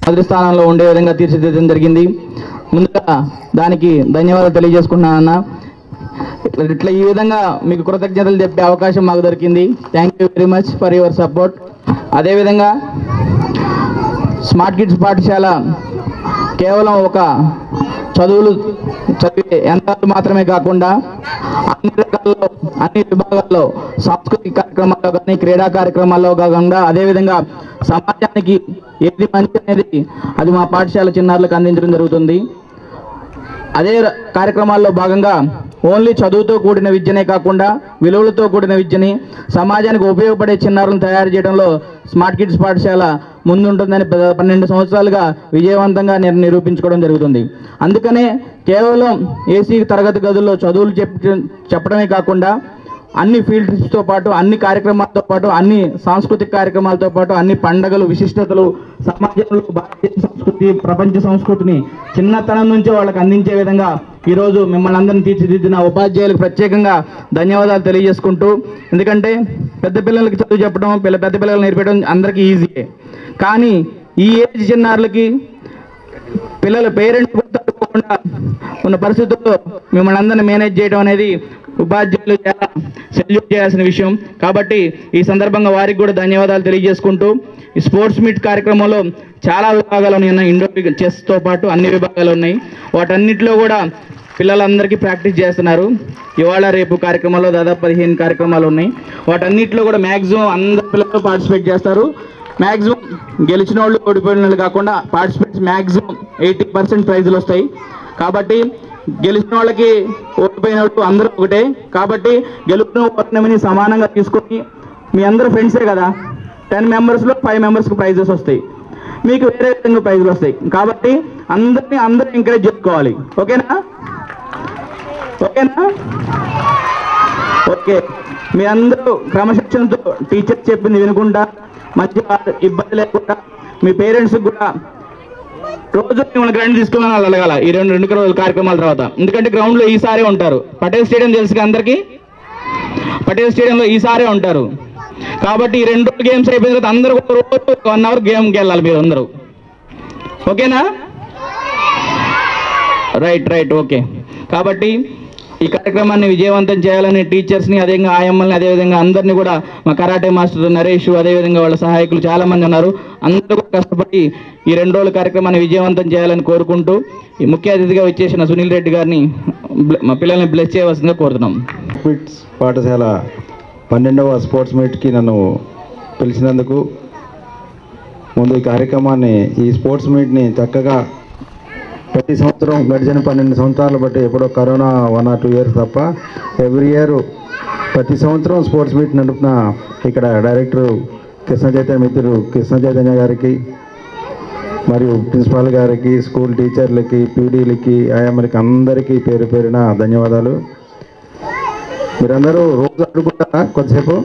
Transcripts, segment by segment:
మొదటి స్థానంలో ఉండే విధంగా తీర్చిదిద్దడం జరిగింది. ముందుగా దానికి ధన్యవాదాలు తెలియజేసుకుంటున్నానన్న. ఇట్లా ఈ విధంగా మీకు కృతజ్ఞతలు చెప్పే అవకాశం మాకు దొరికింది. Thank you very much for your support. అదేవిధంగా స్మార్ట్ కిడ్స్ పాఠశాల కేవలం ఒక చదువులు చదివే యంత్రాలు మాత్రమే కాకుండా అన్ని రకాల్లో అన్ని విభాగాల్లో సాంస్కృతిక కార్యక్రమాల్లో కానీ క్రీడా కార్యక్రమాల్లో కాకుండా అదేవిధంగా సమాజానికి ఏది మంచి అనేది అది మా పాఠశాల చిన్నారులకు అందించడం జరుగుతుంది. అదే కార్యక్రమాల్లో భాగంగా ఓన్లీ చదువుతో కూడిన విద్యనే కాకుండా విలువలతో కూడిన విద్యని సమాజానికి ఉపయోగపడే చిన్నారులను తయారు చేయడంలో స్మార్ట్ కిడ్స్ పాఠశాల ముందుంటుందని 12 సంవత్సరాలుగా విజయవంతంగా నిరూపించుకోవడం జరుగుతుంది. అందుకనే కేవలం ఏసీ తరగతి గదుల్లో చదువులు చెప్పడమే కాకుండా అన్ని ఫీల్డ్ ట్రిప్స్తో పాటు అన్ని కార్యక్రమాలతో పాటు అన్ని సాంస్కృతిక కార్యక్రమాలతో పాటు అన్ని పండగలు విశిష్టతలు సమాజంలో భారతీయ సంస్కృతి ప్రపంచ సంస్కృతిని చిన్నతనం నుంచే వాళ్ళకి అందించే విధంగా ఈరోజు మిమ్మల్ని అందరినీ తీర్చిదిద్దిన ఉపాధ్యాయులకు ప్రత్యేకంగా ధన్యవాదాలు తెలియజేసుకుంటూ, ఎందుకంటే పెద్ద పిల్లలకి చదువు చెప్పడం పెద్ద పిల్లలు నేర్పడం అందరికీ ఈజీయే, కానీ ఈ ఏజ్ చిన్నారులకి పిల్లల పేరెంట్స్ తట్టుకోకుండా ఉన్న పరిస్థితుల్లో మిమ్మల్ని అందరినీ మేనేజ్ చేయడం అనేది ఉపాధ్యాయులు చాలా సెల్యూట్ చేయాల్సిన విషయం. కాబట్టి ఈ సందర్భంగా వారికి కూడా ధన్యవాదాలు తెలియజేసుకుంటూ, ఈ స్పోర్ట్స్ మీట్ కార్యక్రమంలో చాలా విభాగాలు ఉన్నాయి. ఇండోర్ చెస్తో పాటు అన్ని విభాగాలు ఉన్నాయి. వాటన్నిటిలో కూడా పిల్లలందరికీ ప్రాక్టీస్ చేస్తున్నారు. ఇవాళ రేపు కార్యక్రమాల్లో దాదాపు 15 కార్యక్రమాలు ఉన్నాయి. వాటన్నిటిలో కూడా మ్యాక్సిమం అందరు పిల్లలు పార్టిసిపేట్ చేస్తారు. మ్యాక్సిమం గెలిచిన వాళ్ళు ఓడిపోయిన వాళ్ళు కాకుండా పార్టిసిపేట్స్ మ్యాక్సిమం 80% ప్రైజులు వస్తాయి. కాబట్టి గెలిచిన వాళ్ళకి ఓడిపోయిన వాళ్ళు అందరూ ఒకటే. కాబట్టి గెలుపును ఓటమిని సమానంగా తీసుకొని మీ అందరూ ఫ్రెండ్సే కదా, 10 మెంబర్స్లో 5 మెంబర్స్కి ప్రైజెస్ వస్తాయి, మీకు వేరే విధంగా ప్రైజులు వస్తాయి. కాబట్టి అందరూ ఎంకరేజ్ చేసుకోవాలి. ఓకేనా? ఓకే. మీ అందరూ క్రమశిక్షణతో టీచర్ చెప్పింది వినుకుంటా మంచిగా ఇబ్బంది లేకుండా మీ పేరెంట్స్కి కూడా రోజు మిమ్మల్ని గ్రౌండ్ తీసుకుని అడగాల ఈ రెండు రోజుల కార్యక్రమాల తర్వాత. ఎందుకంటే గ్రౌండ్లో ఈసారే ఉంటారు. పటేల్ స్టేడియం తెలుసుగా అందరికీ, పటేల్ స్టేడియంలో ఈసారే ఉంటారు. కాబట్టి ఈ 2 రోజులు గేమ్స్ అయిపోయిన తర్వాత అందరూ రోజు 1 అవర్ గేమ్కి వెళ్ళాలి మీరు అందరూ. ఓకేనా? Right okay. కాబట్టి ఈ కార్యక్రమాన్ని విజయవంతం చేయాలని టీచర్స్ని అదేవిధంగా ఆయమ్మల్ని అదేవిధంగా అందరినీ కూడా మా కరాటే మాస్టర్ నరేష్ అదేవిధంగా వాళ్ళ సహాయకులు చాలామంది ఉన్నారు. అందరూ కష్టపడి ఈ 2 రోజుల కార్యక్రమాన్ని విజయవంతం చేయాలని కోరుకుంటూ ఈ ముఖ్య అతిథిగా వచ్చేసిన సునీల్ రెడ్డి గారిని మా పిల్లల్ని బ్లెస్ చేయవలసిందిగా కోరుతున్నాం. పాఠశాల 12వ స్పోర్ట్స్ మీట్కి నన్ను పిలిచినందుకు ముందు ఈ కార్యక్రమాన్ని ఈ స్పోర్ట్స్ మీట్ని చక్కగా ప్రతి సంవత్సరం గడిచిన 12 సంవత్సరాలు బట్టి ఎప్పుడో కరోనా 1 or 2 years తప్ప ఎవ్రీ ఇయర్ ప్రతి సంవత్సరం స్పోర్ట్స్ మీట్ నడుపున ఇక్కడ డైరెక్టర్ కృష్ణ చైతన్య మిత్రులు కృష్ణ చైతన్య గారికి మరియు ప్రిన్సిపాల్ గారికి స్కూల్ టీచర్లకి పీడీలకి ఆయమ్మలకి అందరికీ పేరు పేరున ధన్యవాదాలు. మీరందరూ రోజు ఆడుకుంటారా? కొద్దిసేపు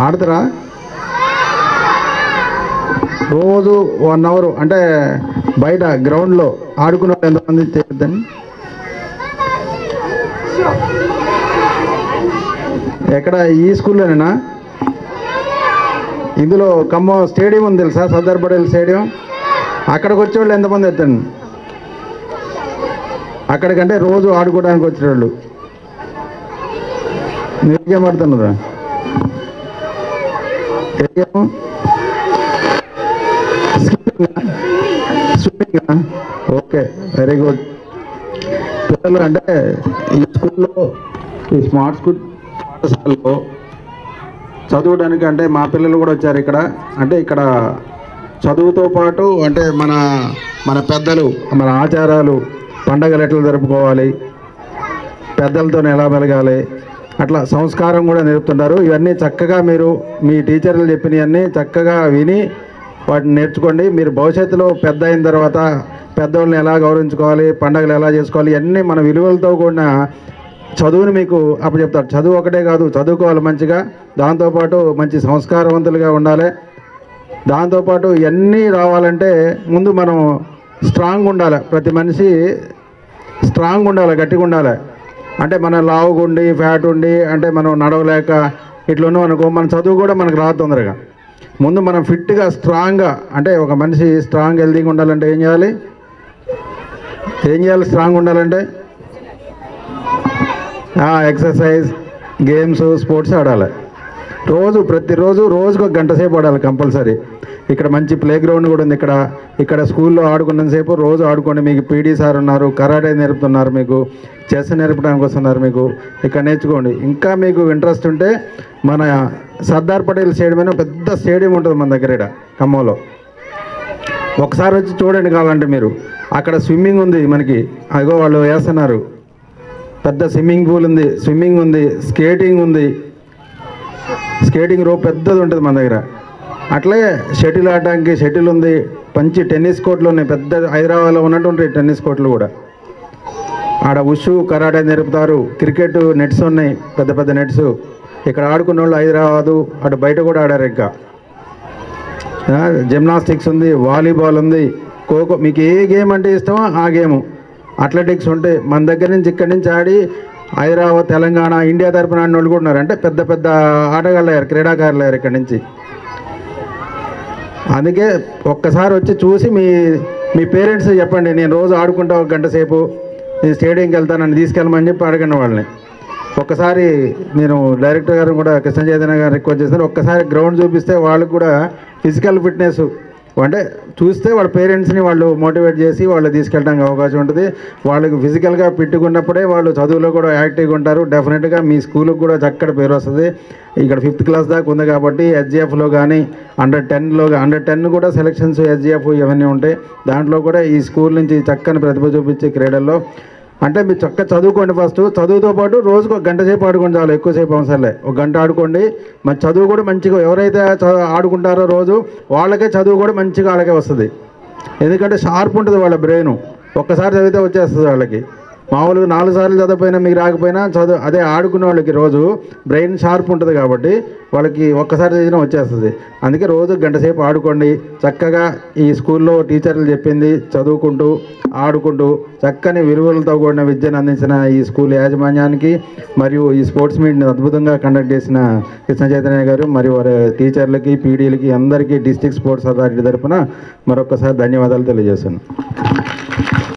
ఆడతారా? రోజు 1 hour అంటే బయట గ్రౌండ్లో ఆడుకున్న ఎంతమంది చేయొద్దని? ఎక్కడ? ఈ స్కూల్లోనేనా? ఇందులో ఖమ్మం స్టేడియం ఉంది తెలుసా, సర్దార్ పటేల్ స్టేడియం. అక్కడికి వచ్చేవాళ్ళు ఎంతమంది ఎత్తండి? అక్కడికంటే రోజు ఆడుకోవడానికి వచ్చేవాళ్ళు మీకేం ఆడుతున్నారా? స్విమ్మింగ్. Okay, very good. పిల్లలు అంటే ఈ స్కూల్లో ఈ స్మార్ట్ స్కూల్ పాఠశాలలో చదవడానికి అంటే మా పిల్లలు కూడా వచ్చారు ఇక్కడ. అంటే ఇక్కడ చదువుతో పాటు అంటే మన పెద్దలు మన ఆచారాలు పండగలు ఎట్లా జరుపుకోవాలి, పెద్దలతో ఎలా మెలగాలి, అట్లా సంస్కారం కూడా నేర్పుతుంటారు. ఇవన్నీ చక్కగా మీరు మీ టీచర్లు చెప్పినవన్నీ చక్కగా విని వాటిని నేర్చుకోండి. మీరు భవిష్యత్తులో పెద్ద అయిన తర్వాత పెద్దవాళ్ళని ఎలా గౌరవించుకోవాలి, పండగలు ఎలా చేసుకోవాలి, ఇవన్నీ మన విలువలతో కూడిన చదువుని మీకు అప్పచెప్తారు. చదువు ఒకటే కాదు, చదువుకోవాలి మంచిగా, దాంతోపాటు మంచి సంస్కారవంతులుగా ఉండాలి. దాంతోపాటు ఇవన్నీ రావాలంటే ముందు మనం స్ట్రాంగ్ ఉండాలి. ప్రతి మనిషి స్ట్రాంగ్ ఉండాలి, గట్టిగా ఉండాలి. అంటే మనం లావుగుండి ఫ్యాట్ ఉండి అంటే మనం నడవలేక ఇట్లా ఉన్నాం అనుకో, మన చదువు కూడా మనకు రాదు తొందరగా. ముందు మనం ఫిట్గా స్ట్రాంగ్గా, అంటే ఒక మనిషి స్ట్రాంగ్ హెల్తీగా ఉండాలంటే ఏం చేయాలి స్ట్రాంగ్ ఉండాలంటే ఎక్సర్సైజ్, గేమ్స్, స్పోర్ట్స్ ఆడాలి. ప్రతిరోజు రోజుకు 1 గంట సేపు ఆడాలి కంపల్సరీ. ఇక్కడ మంచి ప్లే గ్రౌండ్ కూడా ఉంది. ఇక్కడ స్కూల్లో ఆడుకున్నంతసేపు రోజు ఆడుకోండి. మీకు పీడీ సార్ ఉన్నారు, కరాటే నేర్పుతున్నారు, మీకు చెస్ నేర్పడానికి వస్తున్నారు, మీకు ఇక్కడ నేర్చుకోండి. ఇంకా మీకు ఇంట్రెస్ట్ ఉంటే మన సర్దార్ పటేల్ స్టేడియం అని పెద్ద స్టేడియం ఉంటుంది మన దగ్గర ఇక్కడ ఖమ్మంలో. ఒకసారి వచ్చి చూడండి కావాలంటే మీరు. అక్కడ స్విమ్మింగ్ ఉంది మనకి, అదిగో వాళ్ళు వేస్తున్నారు. పెద్ద స్విమ్మింగ్ పూల్ ఉంది, స్విమ్మింగ్ ఉంది, స్కేటింగ్ ఉంది, స్కేటింగ్ రోప్ పెద్దది ఉంటుంది మన దగ్గర. అట్లే షటిల్ ఆడడానికి షటిల్ ఉంది, మంచి టెన్నిస్ కోర్టులు ఉన్నాయి, పెద్ద హైదరాబాద్లో ఉన్నట్టు ఉంటాయి టెన్నిస్ కోర్టులు కూడా. ఆడ ఉషు, కరాటే నేర్పుతారు, క్రికెట్ నెట్స్ ఉన్నాయి, పెద్ద పెద్ద నెట్స్. ఇక్కడ ఆడుకున్న వాళ్ళు హైదరాబాదు అటు బయట కూడా ఆడారు. ఇంకా జిమ్నాస్టిక్స్ ఉంది, వాలీబాల్ ఉంది, ఖోఖో, మీకు ఏ గేమ్ అంటే ఇష్టమో ఆ గేము. అథ్లెటిక్స్ ఉంటాయి. మన దగ్గర నుంచి ఇక్కడి నుంచి ఆడి హైదరాబాద్, తెలంగాణ, ఇండియా తరపున ఆడిన వాళ్ళు కూడా ఉన్నారు. అంటే పెద్ద పెద్ద ఆటగాళ్ళు అయ్యారు, క్రీడాకారులు అయ్యారు ఇక్కడి నుంచి. అందుకే ఒక్కసారి వచ్చి చూసి మీ పేరెంట్స్ చెప్పండి, నేను రోజు ఆడుకుంటా 1 గంట సేపు, నేను స్టేడియంకి వెళ్తాను, నన్ను తీసుకెళ్ళమని చెప్పి అడగండి వాళ్ళని. ఒక్కసారి నేను డైరెక్టర్ గారు కూడా కృష్ణ చైతన్య గారు రిక్వెస్ట్ చేస్తాను, ఒక్కసారి గ్రౌండ్ చూపిస్తే వాళ్ళకు కూడా ఫిజికల్ ఫిట్నెస్ అంటే చూస్తే వాళ్ళ పేరెంట్స్ని వాళ్ళు మోటివేట్ చేసి వాళ్ళు తీసుకెళ్ళడానికి అవకాశం ఉంటుంది. వాళ్ళకి ఫిజికల్గా ఫిట్గా వాళ్ళు చదువులో కూడా యాక్టివ్గా ఉంటారు. డెఫినెట్గా మీ స్కూల్కి కూడా చక్కటి పేరు వస్తుంది. ఇక్కడ 5th క్లాస్ దాకా ఉంది కాబట్టి హెచ్జిఎఫ్లో కానీ అండర్ 10 కూడా సెలక్షన్స్ హెచ్జిఎఫ్ ఇవన్నీ ఉంటాయి. దాంట్లో కూడా ఈ స్కూల్ నుంచి చక్కని ప్రతిభ చూపించే క్రీడల్లో అంటే మీరు చక్కగా చదువుకోండి. ఫస్ట్ చదువుతో పాటు రోజుకు 1 గంట సేపు ఆడుకోండి చాలు, ఎక్కువసేపు అవసరంలే. 1 గంట ఆడుకోండి. మరి చదువు కూడా మంచిగా ఎవరైతే ఆడుకుంటారో రోజు వాళ్ళకే చదువు కూడా మంచిగా వాళ్ళకే వస్తుంది. ఎందుకంటే షార్ప్ ఉంటుంది వాళ్ళ బ్రెయిన్. ఒక్కసారి చదివితే వచ్చేస్తుంది వాళ్ళకి. మామూలుగా 4 సార్లు చదివిపోయినా మీకు రాకపోయినా అదే ఆడుకునే వాళ్ళకి రోజు బ్రెయిన్ షార్ప్ ఉంటుంది కాబట్టి వాళ్ళకి ఒక్కసారి చదివినా వచ్చేస్తుంది. అందుకే రోజు 1 గంట సేపు ఆడుకోండి. చక్కగా ఈ స్కూల్లో టీచర్లు చెప్పింది చదువుకుంటూ ఆడుకుంటూ చక్కని విలువలతో కూడిన విద్యను అందించిన ఈ స్కూల్ యాజమాన్యానికి మరియు ఈ స్పోర్ట్స్ మీట్ని అద్భుతంగా కండక్ట్ చేసిన కృష్ణ చైతన్య గారు మరియు వారి టీచర్లకి, పీడీలకి అందరికీ డిస్ట్రిక్ట్ స్పోర్ట్స్ అథారిటీ తరఫున మరొకసారి ధన్యవాదాలు తెలియజేస్తున్నాను.